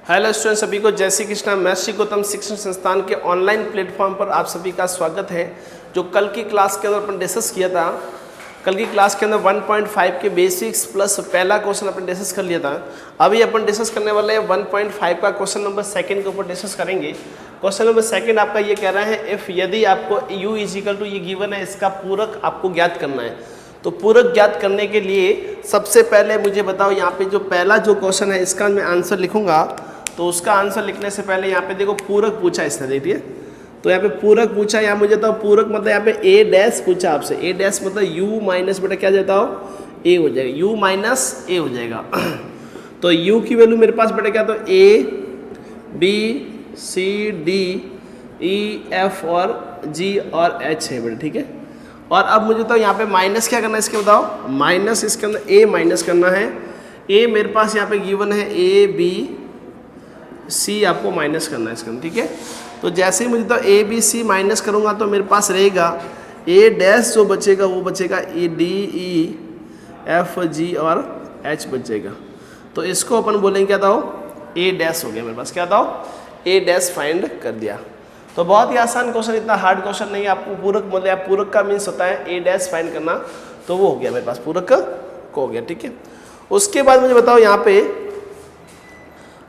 Hello student, सभी को जय श्री कृष्णा। मैं श्री गौतम शिक्षण संस्थान के ऑनलाइन प्लेटफॉर्म पर आप सभी का स्वागत है। जो कल की क्लास के अंदर अपन डिस्कस किया था, कल की क्लास के अंदर 1.5 के बेसिक्स प्लस पहला क्वेश्चन अपन डिस्कस कर लिया था। अभी अपन डिस्कस करने वाले हैं 1.5 का क्वेश्चन नंबर सेकंड के ऊपर डिस्कस करेंगे। क्वेश्चन नंबर सेकंड आपका ये कह रहा है, इफ यदि आपको u इजिकल टू ये गिवन है, इसका पूरक आपको ज्ञात करना है। तो पूरक ज्ञात करने के लिए सबसे पहले मुझे बताओ, यहाँ पे जो पहला जो क्वेश्चन है इसका मैं आंसर लिखूंगा। तो उसका आंसर लिखने से पहले यहाँ पे देखो पूरक पूछा इसने, देखिए। तो यहाँ पे पूरक पूछा, यहाँ मुझे तो पूरक मतलब यहाँ पे ए डैश पूछा आपसे। ए डैश मतलब यू माइनस बेटा क्या जाता हो, ए हो जाएगा, यू माइनस ए हो जाएगा। तो यू की वैल्यू मेरे पास बेटा क्या, तो A B C D E F और जी और एच है बेटा, ठीक है। और अब मुझे तो यहाँ पे माइनस क्या करना है इसके, बताओ। माइनस इसके अंदर ए माइनस करना है। ए मेरे पास यहाँ पे गिवन है, ए बी सी आपको माइनस करना है इसके अंदर, ठीक है। तो जैसे ही मुझे तो ए बी सी माइनस करूँगा तो मेरे पास रहेगा ए डैश, जो बचेगा वो बचेगा A D E F G और एच बचेगा। तो इसको अपन बोलेंगे क्या था, ए डैश हो गया मेरे पास, क्या था, ए डैश फाइंड कर दिया। तो बहुत ही आसान क्वेश्चन, इतना हार्ड क्वेश्चन नहीं है। आपको पूरक बोले, आप पूरक का मीन्स होता है ए डैश फाइंड करना, तो वो हो गया मेरे पास, पूरक को हो गया, ठीक है। उसके बाद मुझे बताओ, यहाँ पे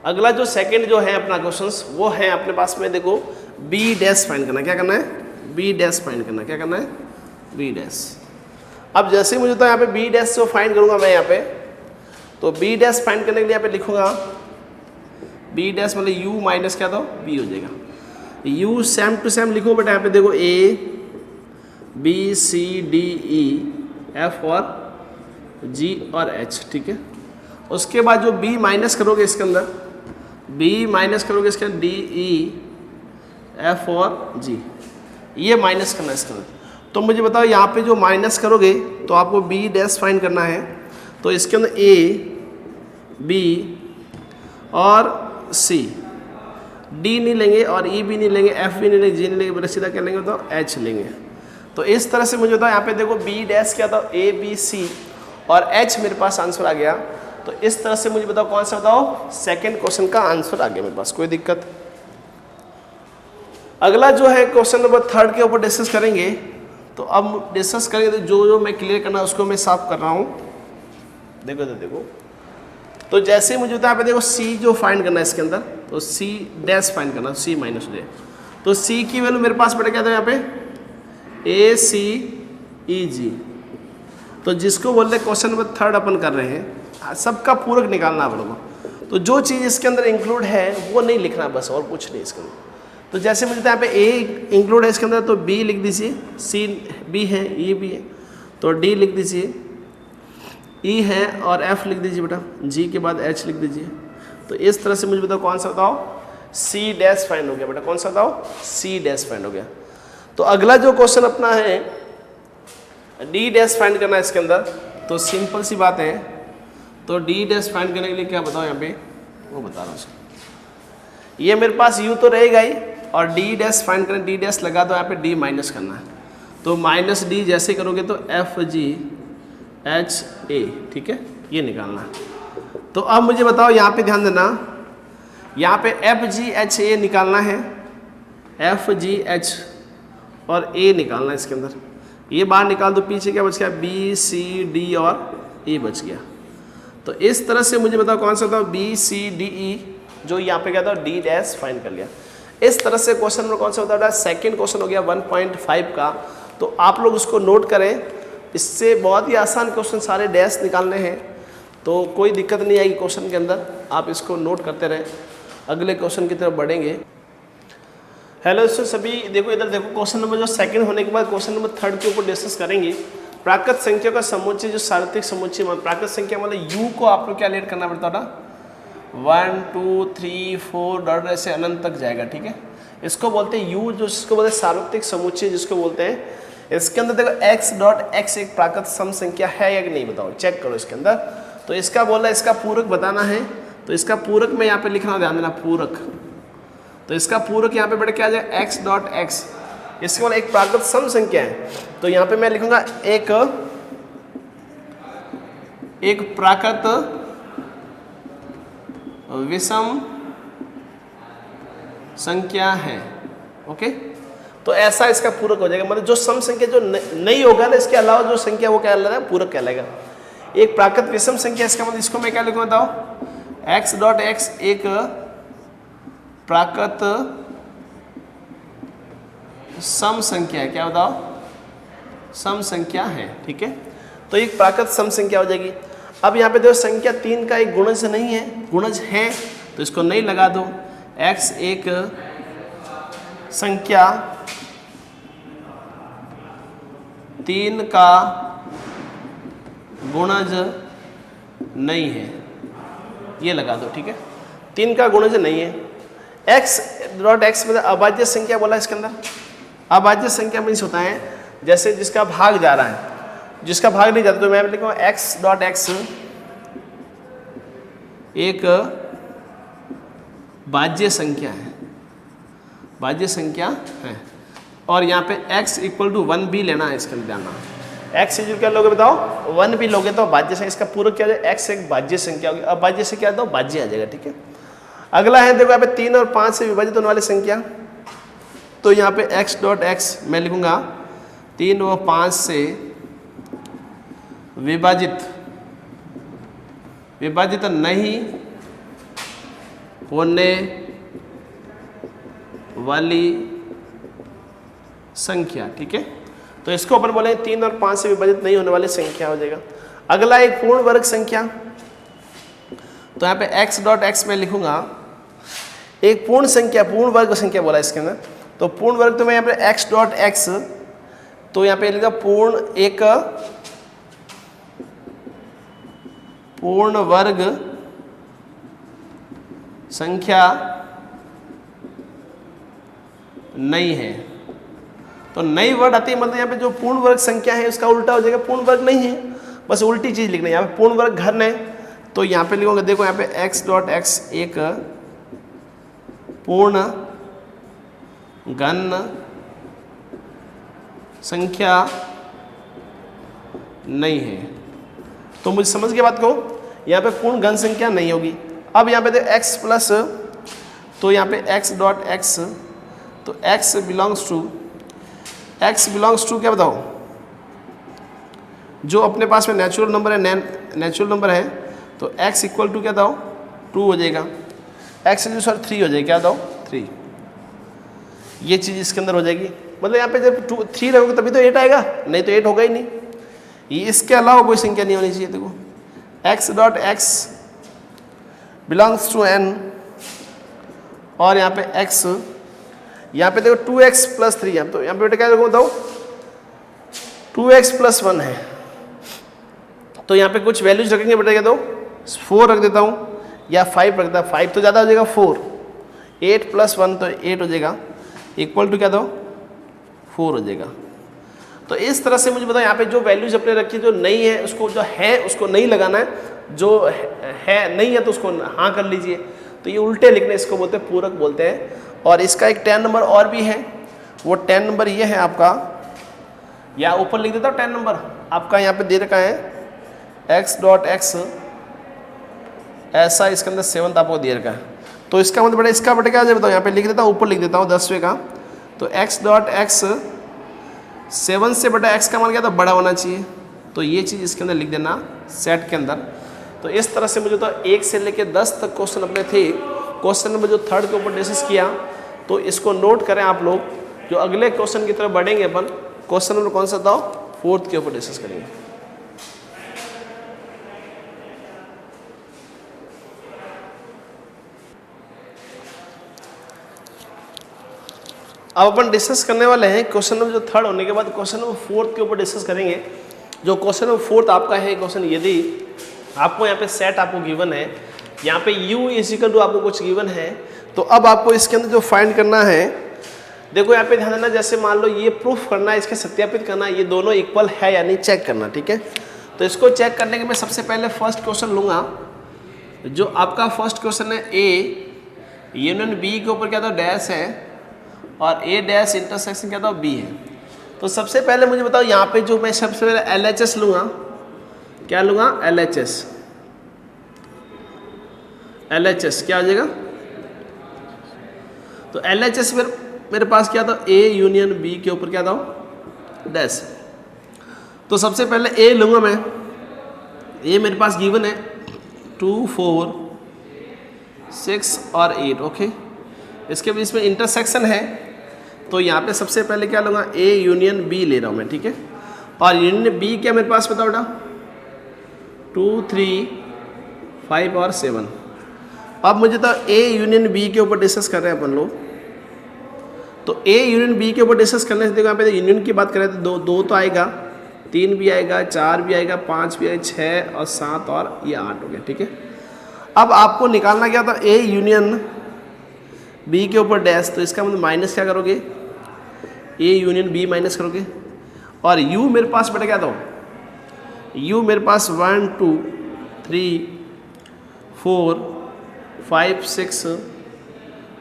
अगला जो सेकंड जो है अपना क्वेश्चंस, वो है अपने पास में, देखो बी डैश फाइंड करना। क्या करना है, बी डैश फाइंड करना। क्या करना है, बी डैश। अब जैसे ही मुझे तो यहाँ पे बी डैश जो फाइंड करूँगा मैं यहाँ पे, तो बी डैश फाइंड करने के लिए यहाँ पे लिखूँगा बी डैश मतलब यू माइनस क्या था, बी हो जाएगा। यू सेम टू सेम लिखो बेटा, यहाँ पे देखो A B C D E F और जी और एच, ठीक है। उसके बाद जो बी माइनस करोगे इसके अंदर, बी माइनस करोगे इसके अंदर डी ई एफ और जी, ये माइनस करना है इसके अंदर। तो मुझे बताओ, यहाँ पे जो माइनस करोगे तो आपको बी डैश फाइंड करना है। तो इसके अंदर ए बी और सी, डी नहीं लेंगे और ई भी नहीं लेंगे, एफ भी नहीं लेंगे, जी नहीं लेंगे, बड़े सीधा क्या लेंगे तो एच लेंगे। तो इस तरह से मुझे बताओ, यहाँ पे देखो बी डैश क्या था, ए बी सी और एच मेरे पास आंसर आ गया। तो इस तरह से मुझे बताओ कौन सा, बताओ सेकंड क्वेश्चन का आंसर आ गया मेरे पास, कोई दिक्कत। अगला जो है क्वेश्चन नंबर थर्ड के ऊपर डिस्कस करेंगे। तो अब डिस्कस करेंगे, तो जो मैं क्लियर करना है उसको मैं साफ कर रहा हूँ। देखो तो जैसे मुझे यहाँ पे देखो सी जो फाइंड करना है इसके अंदर, तो सी डैश फाइंड करना, सी माइनस हो जाए। तो सी की वैल्यू मेरे पास बेटा क्या था यहाँ पे, ए सी ई जी। तो जिसको बोलते हैं क्वेश्चन नंबर थर्ड अपन कर रहे हैं, सबका पूरक निकालना अपन को। तो जो चीज़ इसके अंदर इंक्लूड है वो नहीं लिखना, बस और कुछ नहीं इसके अंदर। तो जैसे मुझे यहाँ पे ए इंक्लूड है इसके अंदर, तो बी लिख दीजिए, सी बी है, ई भी है, तो डी लिख दीजिए, ई है और एफ लिख दीजिए बेटा, जी के बाद एच लिख दीजिए। तो इस तरह से मुझे बताओ कौन सा, बताओ सी डैश फाइंड हो गया बेटा, कौन सा बताओ, सी डैश फाइंड हो गया। तो अगला जो क्वेश्चन अपना है डी डैश फाइंड करना है इसके अंदर। तो सिंपल सी बात है, तो डी डैश फाइंड करने के लिए क्या बताओ यहाँ पे, वो बता रहा हूँ। ये मेरे पास यू तो रहेगा ही, और डी डैश फाइंड करें, डी डैश लगा दो, यहाँ पे डी माइनस करना है। तो माइनस डी जैसे करोगे तो एफ जी एच ए, ठीक है, ये निकालना है। तो अब मुझे बताओ यहाँ पे ध्यान देना, यहाँ पे एफ जी एच ए निकालना है, एफ जी एच और ए निकालना है इसके अंदर। ये बाहर निकाल दो, पीछे क्या बच गया, बी सी डी और ए बच गया। तो इस तरह से मुझे बताओ कौन सा था, बी सी डी ई, जो यहाँ पे क्या था, डी डैश फाइंड कर लिया। इस तरह से क्वेश्चन नंबर कौन सा होता है, सेकंड क्वेश्चन हो गया 1.5 का। तो आप लोग उसको नोट करें, इससे बहुत ही आसान क्वेश्चन, सारे डैश निकालने हैं, तो कोई दिक्कत नहीं आएगी क्वेश्चन के अंदर। आप इसको नोट करते रहें, अगले क्वेश्चन की तरफ बढ़ेंगे। हेलो दोस्तों सभी, देखो इधर देखो, क्वेश्चन नंबर जो सेकंड होने के बाद क्वेश्चन नंबर थर्ड के ऊपर डिस्कस करेंगे। प्राकृत संख्या का समुच्चय, जो सार्वत्रिक समुच्चय, प्राकृत संख्या मतलब यू को आप लोग क्या लेट करना पड़ता था, 1 2 3 4 डॉट ऐसे अनंत तक जाएगा, ठीक है। इसको बोलते हैं यू, जो इसको बोलते हैं सार्वत्रिक समुच्चय जिसको बोलते हैं। इसके अंदर देखो x डॉट x एक प्राकृत सम संख्या है या नहीं, बताओ, चेक करो इसके अंदर। तो इसका बोला इसका पूरक बताना है, तो इसका पूरक मैं यहाँ पे लिखना, ध्यान देना, पूरक। तो इसका पूरक यहाँ पे बेटा क्या आ जाए, x डॉट x, इसके बाद एक प्राकृत सम संख्या है। तो यहाँ पे मैं लिखूंगा एक प्राकृत विषम संख्या है। ओके, तो ऐसा इसका पूरक हो जाएगा। मतलब जो सम संख्या जो नहीं होगा ना, इसके अलावा जो संख्या वो क्या कहलाएगा, पूरक कहलाएगा। एक प्राकृत विषम संख्या, इसका मतलब इसको मैं क्या लिखूँ बताओ, x डॉट x एक प्राकृत सम संख्या है। क्या बताओ, सम संख्या है। ठीक है, तो एक प्राकृत सम संख्या हो जाएगी। अब यहाँ पे देखो संख्या 3 का एक गुणज नहीं है, गुणज है तो इसको नहीं लगा दो। x एक संख्या 3 का गुणज नहीं है, ये लगा दो। ठीक है, 3 का गुणज नहीं है। x डॉट x मतलब अभाज्य संख्या बोला इसके अंदर। अभाज्य संख्या मीन्स होता है जैसे जिसका भाग जा रहा है, जिसका भाग नहीं जाता तो मैं लिखूँगा x डॉट x एक भाज्य संख्या है, भाज्य संख्या है। और यहाँ पे x इक्वल टू 1 भी लेना है, इसके अंदर जाना। x इक्वल क्या लोगे बताओ, 1 भी लोगे तो भाज्य संख्या, इसका पूरक क्या हो जाएगा, x एक भाज्य संख्या होगी। अब भाज्य से क्या दो, भाज्य आ जाएगा। ठीक है, अगला है देखो यहाँ पे 3 और 5 से विभाजित होने वाली संख्या। तो यहाँ पे x डॉट x मैं लिखूंगा 3 व 5 से विभाजित नहीं होने वाली संख्या। ठीक है, तो इसको अपन बोलेंगे 3 और 5 से विभाजित नहीं होने वाली संख्या हो जाएगा। अगला एक पूर्ण वर्ग संख्या। तो यहाँ पे x डॉट x मैं लिखूंगा एक पूर्ण संख्या, पूर्ण वर्ग संख्या बोला इसके अंदर। तो पूर्ण वर्ग तो मैं यहाँ पे x डॉट x, तो यहाँ पे लिखा पूर्ण वर्ग संख्या नहीं है। तो नई वर्ड आती है, मतलब यहाँ पे जो पूर्ण वर्ग संख्या है उसका उल्टा हो जाएगा, पूर्ण वर्ग नहीं है, बस उल्टी चीज लिखना है। यहाँ पे पूर्ण वर्ग घन है तो यहाँ पे लिखोगे, देखो यहाँ पे x डॉट x एक पूर्ण घन संख्या नहीं है। तो मुझे समझ के बात कहो, यहाँ पे पूर्ण घन संख्या नहीं होगी। अब यहाँ पे देखो x प्लस, तो यहाँ पे x डॉट x, तो x बिलोंग्स टू क्या बताओ, जो अपने पास में नेचुरल नंबर है, नेचुरल नंबर है, तो x इक्वल टू क्या बताओ 2 हो जाएगा, x जो सर 3 हो जाएगा, क्या बताओ 3। ये चीज़ इसके अंदर हो जाएगी। मतलब यहाँ पे जब 3 रहोगे तभी तो 8 आएगा, नहीं तो 8 होगा ही नहीं। ये इसके अलावा कोई संख्या नहीं होनी चाहिए। देखो x dot x belongs to n, और यहाँ पे x, यहाँ पे देखो 2x प्लस 3 है, तो यहाँ पे बेटा क्या देखो बताओ 2x प्लस 1 है। तो यहाँ पे कुछ वैल्यूज रखेंगे बेटा, क्या दो 4 रख देता हूँ या 5 रख देता हूँ। 5 तो ज़्यादा हो जाएगा, 4, 8 प्लस 1 तो 8 हो जाएगा, इक्वल टू क्या दो 4 हो जाएगा। तो इस तरह से मुझे बताओ यहाँ पे जो वैल्यूज अपने रखी, जो नहीं है उसको, जो है उसको नहीं लगाना है, जो है नहीं है तो उसको हाँ कर लीजिए। तो ये उल्टे लिखने, इसको बोलते हैं पूरक बोलते हैं। और इसका एक 10 नंबर और भी है, वो 10 नंबर ये है आपका, या ऊपर लिख देता हूँ 10 नंबर आपका यहाँ पे दे रखा है x डॉट x, ऐसा इसके अंदर 7th आपको दे रखा है। तो इसका मतलब बेटा, इसका बेटा क्या है बताओ, यहाँ पे लिख देता हूँ, ऊपर लिख देता हूँ 10वें का। तो x डॉट x 7 से बेटा x का मान क्या था, बड़ा होना चाहिए। तो ये चीज़ इसके अंदर लिख देना सेट के अंदर। तो इस तरह से मुझे तो 1 से लेके 10 तक क्वेश्चन अपने थे। क्वेश्चन नंबर जो 3rd के ऊपर डिस्कस किया, तो इसको नोट करें आप लोग। जो अगले क्वेश्चन की तरफ बढ़ेंगे अपन, क्वेश्चन नंबर कौन सा था, 4th के ऊपर डिस्कस करेंगे। अब अपन डिस्कस करने वाले हैं क्वेश्चन नंबर जो 3rd होने के बाद क्वेश्चन नंबर 4th के ऊपर डिस्कस करेंगे। जो क्वेश्चन नंबर 4th आपका है क्वेश्चन, यदि आपको यहाँ पे सेट आपको गिवन है, यहाँ पे u इक्वल टू आपको कुछ गिवन है, तो अब आपको इसके अंदर जो फाइंड करना है, देखो यहाँ पे ध्यान देना, जैसे मान लो ये प्रूफ करना है, इसके सत्यापित करना है, ये दोनों इक्वल है या नहीं चेक करना। ठीक है, तो इसको चेक करने के मैं सबसे पहले फर्स्ट क्वेश्चन लूँगा। जो आपका फर्स्ट क्वेश्चन है, ए यूनियन बी के ऊपर क्या था, डैश है, और ए डैश इंटरसेक्शन क्या था, बी है। तो सबसे पहले मुझे बताओ यहाँ पे जो मैं सबसे पहले LHS लूँगा, क्या लूँगा, LHS क्या हो जाएगा। तो LHS मेरे पास क्या था, A यूनियन B के ऊपर क्या था, डैश। तो सबसे पहले A लूँगा मैं, A मेरे पास गिवन है 2, 4, 6 और 8, ओके। इसके बीच में इंटरसेक्शन है, तो यहाँ पे सबसे पहले क्या लूँगा, A यूनियन B ले रहा हूँ मैं, ठीक है। और यूनियन B क्या मेरे पास बताओ बेटा, 2, 3, 5 और 7। अब मुझे तो A यूनियन B के ऊपर डिस्कस कर रहे हैं अपन लोग, तो A यूनियन B के ऊपर डिस्कस करने से देखो यहाँ पे यूनियन की बात करें तो दो तो आएगा, 3 भी आएगा, 4 भी आएगा, 5 भी आएगा, 6 और 7 और ये 8 हो गया, ठीक है। अब आपको निकालना क्या था, A यूनियन B के ऊपर डैश, तो इसका मतलब माइनस क्या करोगे, A यूनियन B माइनस करोगे। और U मेरे पास बेटा क्या था, U मेरे पास 1, 2, 3, 4, 5, 6,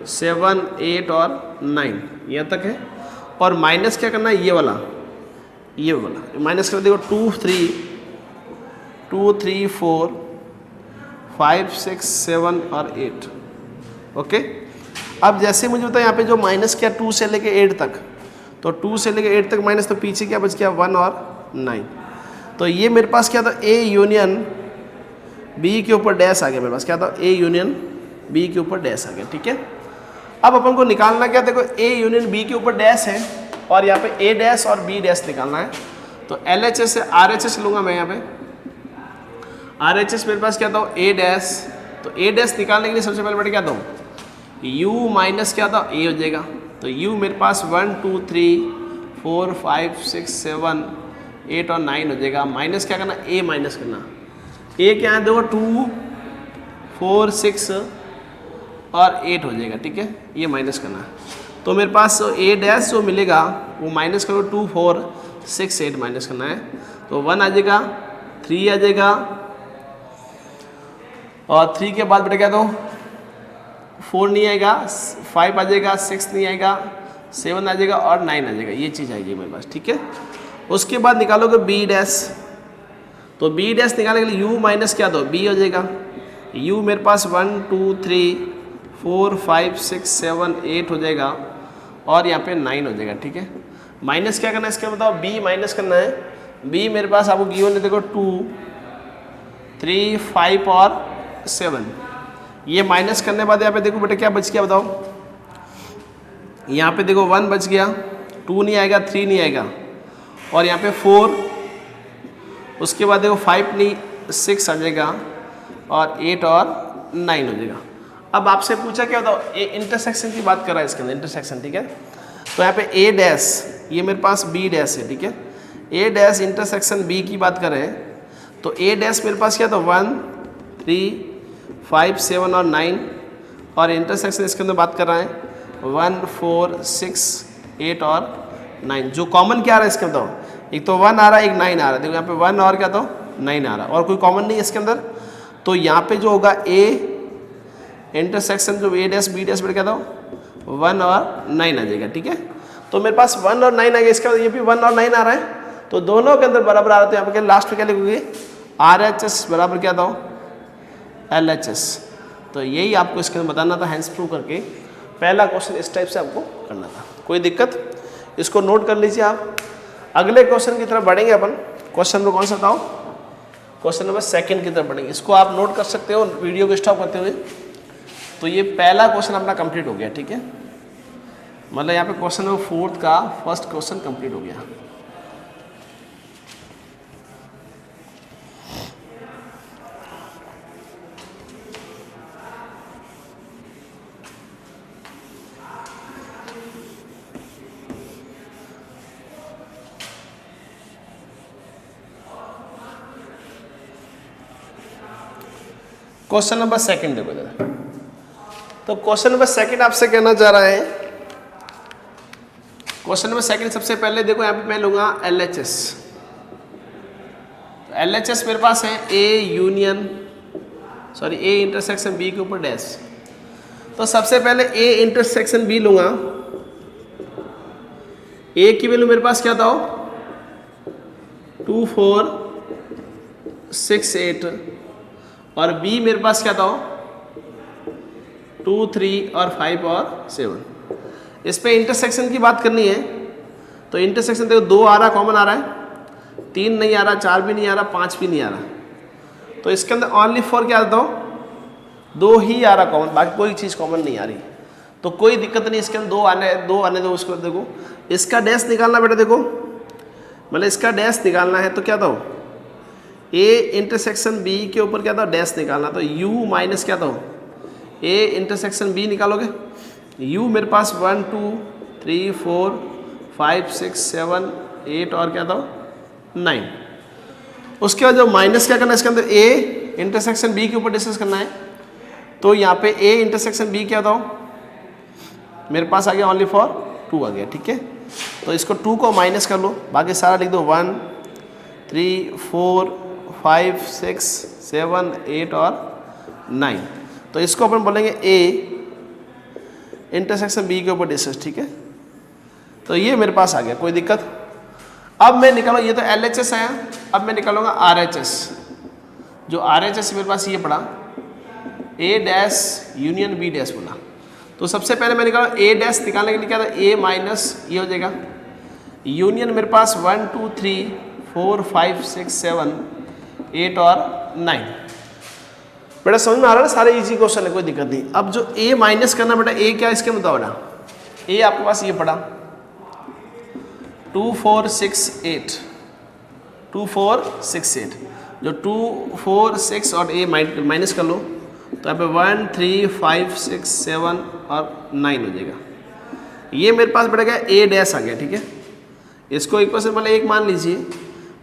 7, 8 और 9 यहाँ तक है। और माइनस क्या करना है, ये वाला माइनस कर देखो, 2, 3, 4, 5, 6, 7 और 8, ओके। अब जैसे मुझे बताया यहाँ पे जो माइनस किया 2 से लेके 8 तक, तो 2 से लेके 8 तक माइनस, तो पीछे क्या बच गया, 1 और 9। तो ये मेरे पास क्या था, A यूनियन B के ऊपर डैश आ गया, मेरे पास क्या था, A यूनियन B के ऊपर डैश आ गया, ठीक है। अब अपन को निकालना क्या, देखो A यूनियन B के ऊपर डैश है और यहाँ पे A डैश और B डैश निकालना है। तो LHS से RHS लूँगा मैं, यहाँ पे RHS मेरे पास क्या था, A डैश। तो A डैश निकालने के लिए सबसे पहले बेटा क्या था, U माइनस क्या था, A हो जाएगा। तो U मेरे पास 1, 2, 3, 4, 5, 6, 7, 8 और 9 हो जाएगा। माइनस क्या करना, A माइनस करना। A क्या है देखो, 2, 4, 6 और 8 हो जाएगा, ठीक है, ये माइनस करना है। तो मेरे पास A डैश जो मिलेगा वो माइनस करो, 2, 4, 6, 8 माइनस करना है। तो 1 आ जाएगा, 3 आ जाएगा, और 3 के बाद बेटा क्या दो, 4 नहीं आएगा, 5 आ जाएगा, 6 नहीं आएगा, 7 आ जाएगा और 9 आ जाएगा, ये चीज़ आएगी मेरे पास, ठीक है। उसके बाद निकालोगे B डैश। तो B डैश निकालने के लिए U माइनस क्या दो, B हो जाएगा। U मेरे पास 1, 2, 3, 4, 5, 6, 7, 8 हो जाएगा और यहाँ पे 9 हो जाएगा, ठीक है। माइनस क्या करना है इसका बताओ, B माइनस करना है। B मेरे पास आपको गिवन है देखो, 2, 3, 5 और 7। ये माइनस करने के बाद यहाँ पे देखो बेटा क्या बच गया बताओ, यहाँ पे देखो 1 बच गया, 2 नहीं आएगा, 3 नहीं आएगा और यहाँ पे 4, उसके बाद देखो 5 नहीं, 6 आ जाएगा और 8 और 9 हो जाएगा। अब आपसे पूछा क्या बताओ, ए इंटरसेक्शन की बात कर रहा है इसके अंदर, इंटरसेक्शन, ठीक है। तो यहाँ पे A डैश, ये मेरे पास B डैश है, ठीक है। A डैश इंटरसेक्शन B की बात कर रहे हैं, तो A डैश मेरे पास क्या था, 1, 3, 5, 7 और 9 और इंटरसेक्शन इसके अंदर बात कर रहा है 1, 4, 6, 8 और 9। जो कॉमन क्या आ रहा है इसके अंदर, एक तो 1 आ रहा है, एक 9 आ रहा है। देखो यहाँ पे 1 और क्या तो 9 आ रहा है और कोई कॉमन नहीं है इसके अंदर। तो यहाँ पे जो होगा A इंटरसेक्शन जो A डैश B डैश बेटा क्या था, 1 और 9 आ जाएगा, ठीक है। तो मेरे पास 1 और 9 आ गया, इसका ये भी 1 और 9 आ रहा है, तो दोनों के अंदर बराबर आ रहा है। तो यहाँ पे लास्ट में क्या लिखोगे, RHS बराबर क्या था, LHS। तो यही आपको इसके अंदर बताना था, हैंस प्रूव करके पहला क्वेश्चन इस टाइप से आपको करना था। कोई दिक्कत, इसको नोट कर लीजिए आप। अगले क्वेश्चन की तरफ बढ़ेंगे अपन। क्वेश्चन नंबर कौन सा बताओ, क्वेश्चन नंबर 2 की तरफ बढ़ेंगे। इसको आप नोट कर सकते हो वीडियो को स्टॉप करते हुए। तो ये पहला क्वेश्चन अपना कंप्लीट हो गया, ठीक है। मतलब यहाँ पे क्वेश्चन नंबर 4 का फर्स्ट क्वेश्चन कंप्लीट हो गया। क्वेश्चन नंबर 2 देखो जरा। तो क्वेश्चन नंबर 2 आपसे कहना चाह रहा है, क्वेश्चन नंबर 2 सबसे पहले देखो यहाँ पे मैं लूँगा LHS। तो LHS मेरे पास है A इंटरसेक्शन B के ऊपर डैश। तो सबसे पहले A इंटरसेक्शन B लूँगा। A की वैल्यू मेरे पास क्या था, 2, 4, 6, 8 और B मेरे पास क्या था, 2, 3 और 5 और 7। इस पे इंटरसेक्शन की बात करनी है तो इंटरसेक्शन देखो 2 आ रहा कॉमन आ रहा है, 3 नहीं आ रहा, 4 भी नहीं आ रहा, 5 भी नहीं आ रहा। तो इसके अंदर ओनली फॉर क्या आता हूँ 2 ही आ रहा कॉमन, बाकी कोई चीज़ कॉमन नहीं आ रही। तो कोई दिक्कत नहीं, इसके अंदर 2 आने दो। उसके बाद देखो इसका डैश निकालना बेटा, देखो मतलब इसका डैश निकालना है तो क्या था ए इंटरसेक्शन बी के ऊपर क्या था डैश निकालना, तो यू माइनस क्या था ए इंटरसेक्शन बी निकालोगे। यू मेरे पास 1 2 3 4 5 6 7 8 और क्या था 9। उसके बाद जो माइनस क्या करना है इसके अंदर ए इंटरसेक्शन बी के ऊपर डिस्कस करना है। तो यहाँ पे ए इंटरसेक्शन बी क्या था मेरे पास आ गया ओनली फॉर 2 आ गया, ठीक है। तो इसको 2 को माइनस कर लो, बाकी सारा लिख दो 1 3 4 5 6 7 8 और 9। तो इसको अपन बोलेंगे ए इंटरसेक्शन बी के ऊपर डिस्कस, ठीक है। तो ये मेरे पास आ गया, कोई दिक्कत। अब मैं निकालूँ, ये तो LHS आया, अब मैं निकालूंगा RHS। जो RHS मेरे पास ये पड़ा A dash union B dash बोला। तो सबसे पहले मैं निकाला A डैश निकालने के लिए क्या था A माइनस ये हो जाएगा यूनियन मेरे पास 1 2 3 4 5 6 7 8 और 9। बेटा समझ में आ रहा है, सारे इजी क्वेश्चन है, कोई दिक्कत नहीं। अब जो A माइनस करना बेटा, A क्या इसके बताओ बेटा, A आपके पास ये पड़ा 2 4 6 8 2 4 6 8। जो 2 4 6 और A माइनस कर लो तो यहाँ पे 1 3 5 6 7 और 9 हो जाएगा। ये मेरे पास बढ़ गया A डैश आ गया, ठीक है। इसको इक्वेशन वाले एक मान लीजिए।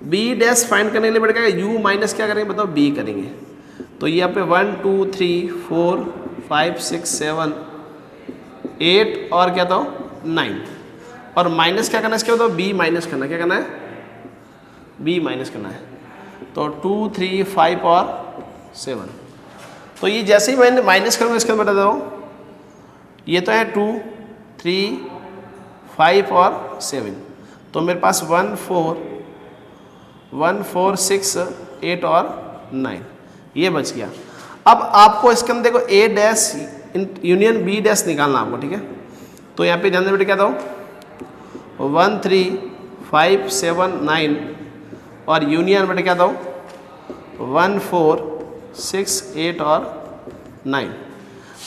B डैश फाइंड करने के लिए बढ़ गया U माइनस क्या करेंगे बताओ B करेंगे। तो यहाँ पे 1 2 3 4 5 6 7 8 और क्या था 9 और माइनस क्या करना है इसके बताओ B माइनस करना, क्या करना है B माइनस करना है। तो 2 3 5 और 7। तो ये जैसे ही मैंने माइनस करूँगा इसके अंदर बता दो, ये तो है 2 3 5 और 7। तो मेरे पास 1 4 6 8 और 9 ये बच गया। अब आपको इसके अंदर देखो A dash union B dash निकालना आपको, ठीक है। तो यहाँ पे ध्यान दें बेटे क्या था 1 3 5 7 9 और यूनियन बेटे क्या था 1 4 6 8 और 9।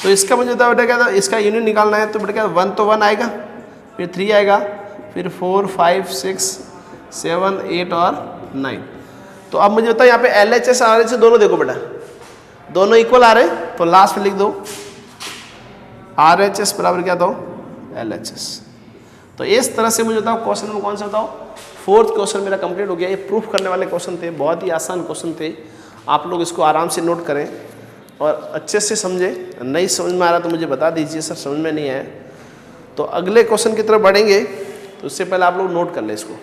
तो इसका मुझे बता बेटा क्या था, इसका यूनियन निकालना है तो बेटा क्या 1 तो 1 आएगा, फिर 3 आएगा, फिर 4 5 6 7 8 और 9। तो अब मुझे बताओ यहाँ पे LHS RHS दोनों देखो बेटा, दोनों इक्वल आ रहे हैं। तो लास्ट में लिख दो RHS बराबर क्या दो LHS। तो इस तरह से मुझे बताओ क्वेश्चन में कौन सा बताओ 4th क्वेश्चन मेरा कंप्लीट हो गया। ये प्रूफ करने वाले क्वेश्चन थे, बहुत ही आसान क्वेश्चन थे। आप लोग इसको आराम से नोट करें और अच्छे से समझें। नहीं समझ में आ रहा तो मुझे बता दीजिए सर समझ में नहीं आया। तो अगले क्वेश्चन की तरफ बढ़ेंगे, तो उससे पहले आप लोग नोट कर लें इसको।